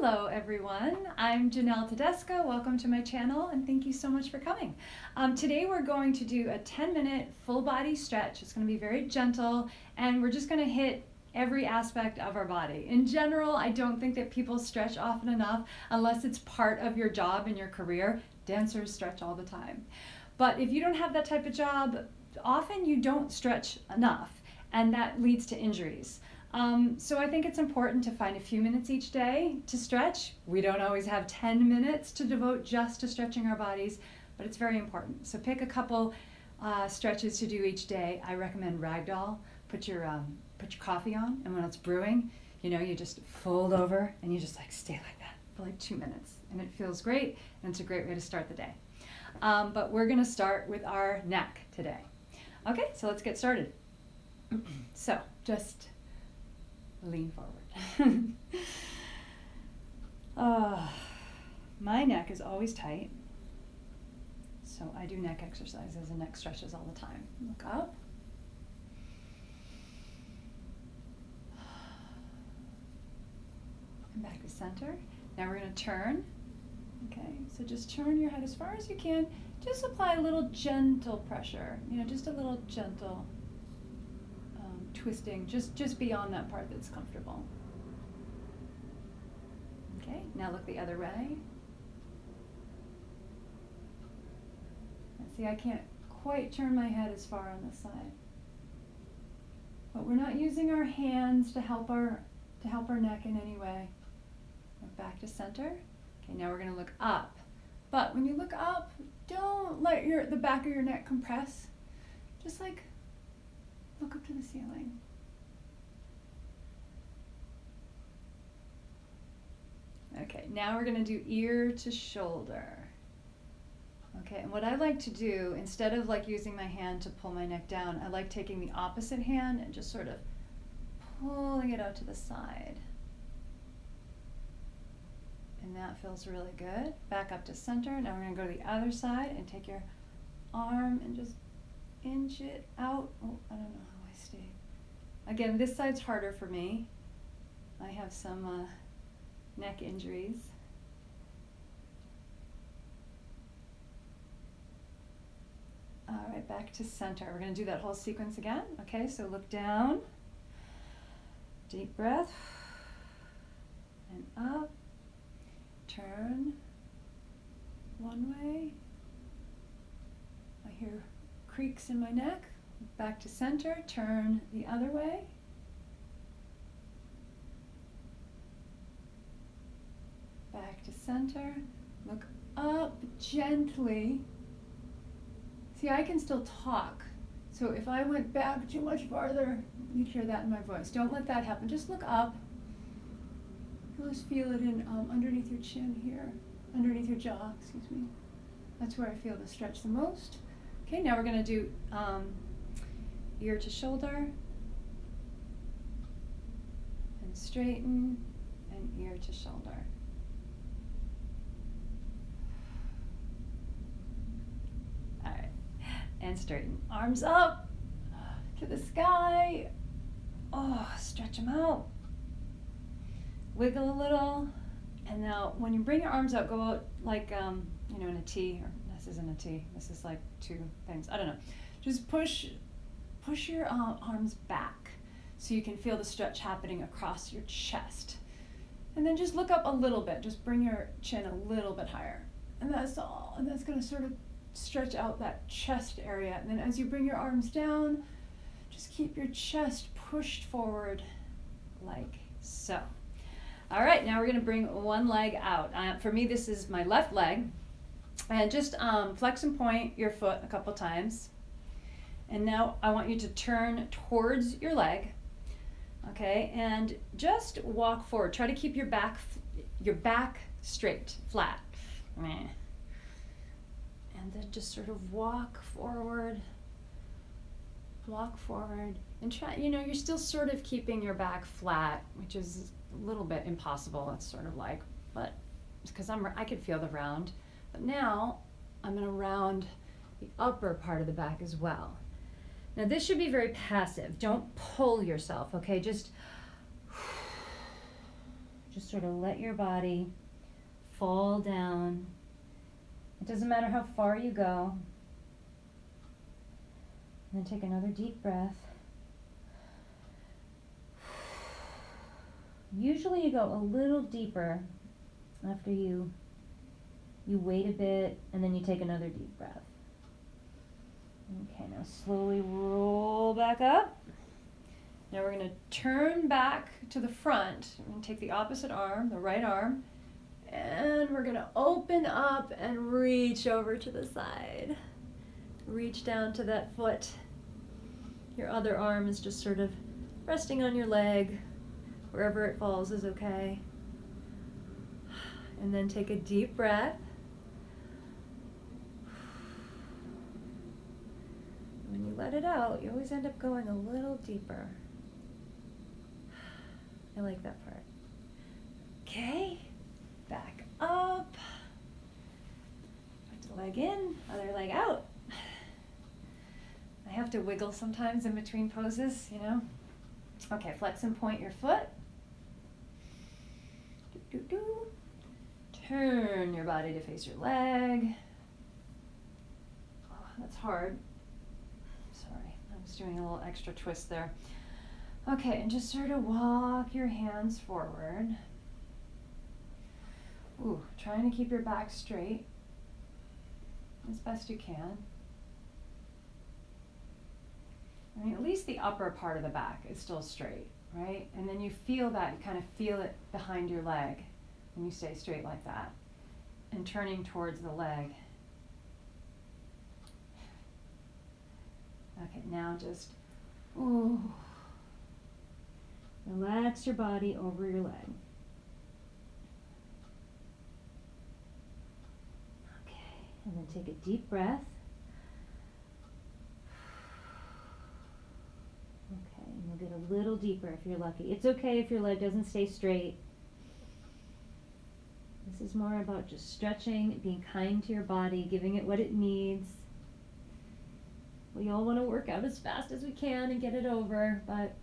Hello everyone, I'm Janelle Tedesco. Welcome to my channel and thank you so much for coming. Today we're going to do a 10-minute full body stretch. It's going to be very gentle and we're just going to hit every aspect of our body. In general, I don't think that people stretch often enough unless it's part of your job and your career. Dancers stretch all the time. But if you don't have that type of job, often you don't stretch enough and that leads to injuries. So I think it's important to find a few minutes each day to stretch. We don't always have 10 minutes to devote just to stretching our bodies, but it's very important. So pick a couple stretches to do each day. I recommend ragdoll. Put your coffee on, and when it's brewing, you just fold over and you just stay like that for like 2 minutes, and it feels great, and it's a great way to start the day. But we're gonna start with our neck today. Okay, so let's get started. So just lean forward. My neck is always tight, so I do neck exercises and neck stretches all the time. Look up. And back to center. Now we're going to turn. Okay, so just turn your head as far as you can. Just apply a little gentle pressure, just a little gentle twisting, just beyond that part that's comfortable. Okay, now look the other way. See, I can't quite turn my head as far on this side. But we're not using our hands to help our neck in any way. Back to center. Okay, now we're going to look up. But when you look up, don't let the back of your neck compress. Just look up to the ceiling. Okay, now we're going to do ear to shoulder. Okay, and what I like to do, instead of using my hand to pull my neck down, I like taking the opposite hand and just sort of pulling it out to the side. And that feels really good. Back up to center. Now we're going to go to the other side and take your arm and just inch it out. Oh, I don't know how I stayed. Again, this side's harder for me. I have some neck injuries. All right, back to center. We're going to do that whole sequence again. Okay, so look down. Deep breath. And up. Turn one way. I hear creaks in my neck. Back to center, turn the other way. Back to center, look up gently. See, I can still talk. So if I went back too much farther, you'd hear that in my voice. Don't let that happen. Just look up. You'll just feel it in underneath your chin here, underneath your jaw, excuse me. That's where I feel the stretch the most. Okay, now we're going to do ear to shoulder, and straighten, and ear to shoulder. All right, and straighten. Arms up to the sky. Oh, stretch them out. Wiggle a little, and now when you bring your arms out, go out like in a T, or this isn't a T, this is like two things, I don't know. Just push your arms back so you can feel the stretch happening across your chest. And then just look up a little bit, just bring your chin a little bit higher. And that's all, and that's gonna sort of stretch out that chest area. And then as you bring your arms down, just keep your chest pushed forward like so. All right, now we're going to bring one leg out. For me, this is my left leg. And just flex and point your foot a couple times. And now I want you to turn towards your leg. Okay, and just walk forward. Try to keep your back straight, flat. And then just sort of walk forward, and try, you're still sort of keeping your back flat, which is a little bit impossible. It's sort of but because I could feel the round, but now I'm going to round the upper part of the back as well. Now this should be very passive. Don't pull yourself, okay? Just Just sort of let your body fall down. It doesn't matter how far you go. And then take another deep breath. Usually you go a little deeper after you wait a bit and then you take another deep breath. Okay, now slowly roll back up. Now we're going to turn back to the front. We're going to take the opposite arm, the right arm, and we're going to open up and reach over to the side. Reach down to that foot. Your other arm is just sort of resting on your leg. Wherever it falls is okay. And then take a deep breath. When you let it out, you always end up going a little deeper. I like that part. Okay, back up. Put the leg in, other leg out. I have to wiggle sometimes in between poses, you know. Okay, flex and point your foot. Turn your body to face your leg. Oh, that's hard. Sorry, I was doing a little extra twist there. Okay, and just sort of walk your hands forward. Ooh, trying to keep your back straight as best you can. I mean, at least the upper part of the back is still straight, right? And then you feel that, you kind of feel it behind your leg when you stay straight like that. And turning towards the leg. Okay, now just, ooh. Relax your body over your leg. Okay, and then take a deep breath. Okay, and we'll get a little deeper if you're lucky. It's okay if your leg doesn't stay straight. This is more about just stretching, being kind to your body, giving it what it needs. We all want to work out as fast as we can and get it over, but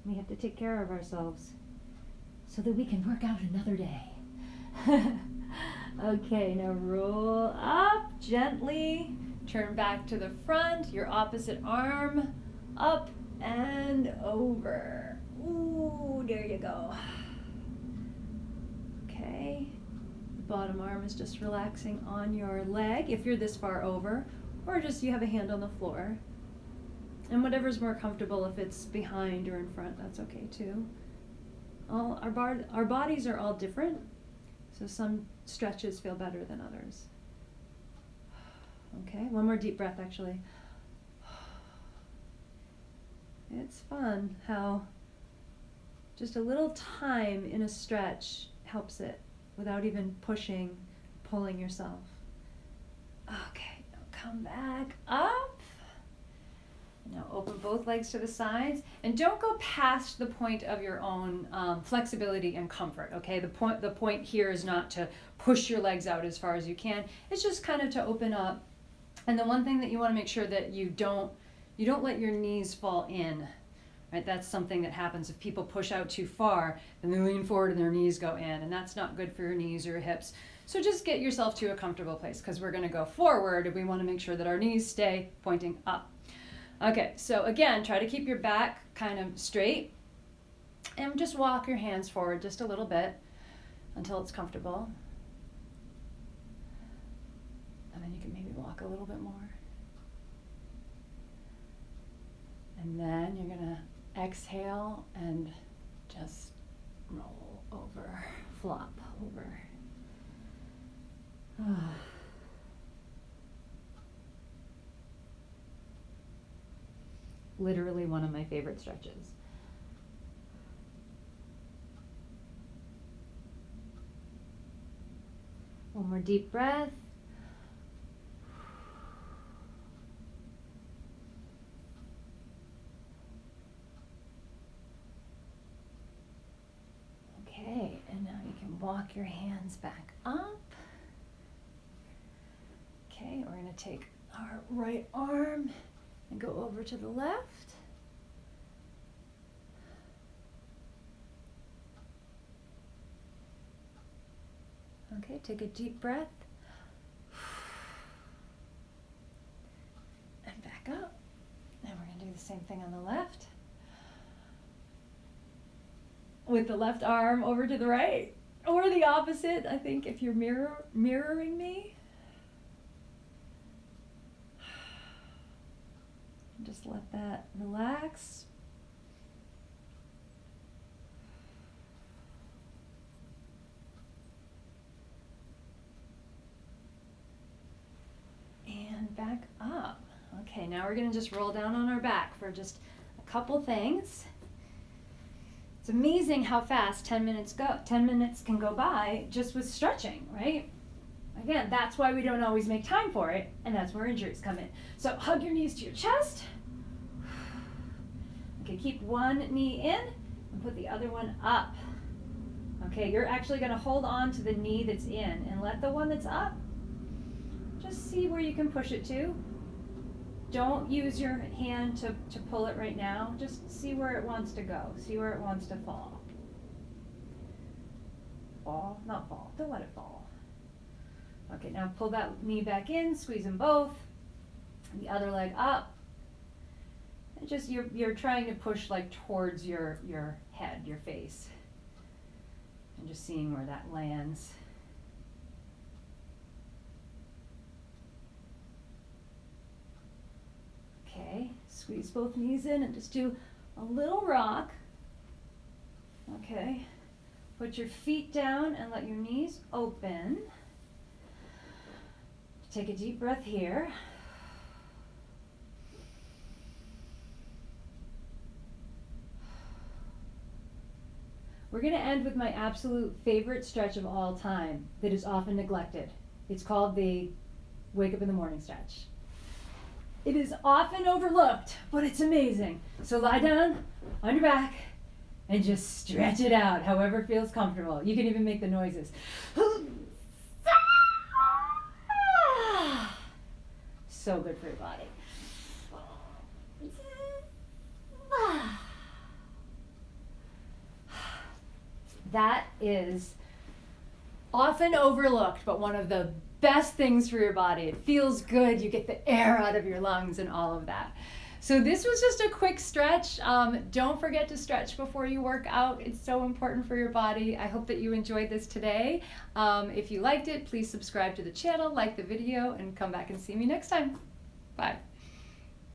we have to take care of ourselves so that we can work out another day. Okay, now roll up gently. Turn back to the front, your opposite arm up and over. Ooh, there you go. Okay, the bottom arm is just relaxing on your leg if you're this far over, or just you have a hand on the floor. And whatever's more comfortable, if it's behind or in front, that's okay too. Our bodies are all different, so some stretches feel better than others. Okay, one more deep breath actually. It's fun how just a little time in a stretch helps it without even pulling yourself. Okay, now come back up. Now open both legs to the sides, and don't go past the point of your own flexibility and comfort, okay? The point here is not to push your legs out as far as you can. It's just kind of to open up. And the one thing that you want to make sure that you don't let your knees fall in, right? That's something that happens if people push out too far, then they lean forward and their knees go in, and that's not good for your knees or your hips. So just get yourself to a comfortable place, because we're going to go forward and we want to make sure that our knees stay pointing up. Okay, so again, try to keep your back kind of straight and just walk your hands forward just a little bit until it's comfortable. And then you can maybe walk a little bit more. And then you're going to exhale and just roll over, flop over. Literally one of my favorite stretches. One more deep breath. Okay, and now you can walk your hands back up. Okay, we're going to take our right arm and go over to the left. Okay, take a deep breath. And back up. And we're going to do the same thing on the left. With the left arm over to the right. Or the opposite, I think, if you're mirroring me. Just let that relax. And back up. Okay, now we're going to just roll down on our back for just a couple things. It's amazing how fast 10 minutes can go by just with stretching, right? Again, that's why we don't always make time for it, and that's where injuries come in. So hug your knees to your chest. Okay, keep one knee in and put the other one up. Okay, you're actually going to hold on to the knee that's in and let the one that's up, just see where you can push it to. Don't use your hand to pull it right now. Just see where it wants to go. See where it wants to fall. Fall, not fall. Don't let it fall. Okay, now pull that knee back in, squeeze them both. The other leg up. And just you're trying to push like towards your head, your face. And just seeing where that lands. Okay, squeeze both knees in and just do a little rock. Okay, put your feet down and let your knees open. Take a deep breath here. We're going to end with my absolute favorite stretch of all time that is often neglected. It's called the wake up in the morning stretch. It is often overlooked, but it's amazing. So lie down on your back and just stretch it out however feels comfortable. You can even make the noises. So good for your body. That is often overlooked, but one of the best things for your body. It feels good. You get the air out of your lungs and all of that. So this was just a quick stretch. Don't forget to stretch before you work out. It's so important for your body. I hope that you enjoyed this today. If you liked it, please subscribe to the channel, like the video, and come back and see me next time. Bye.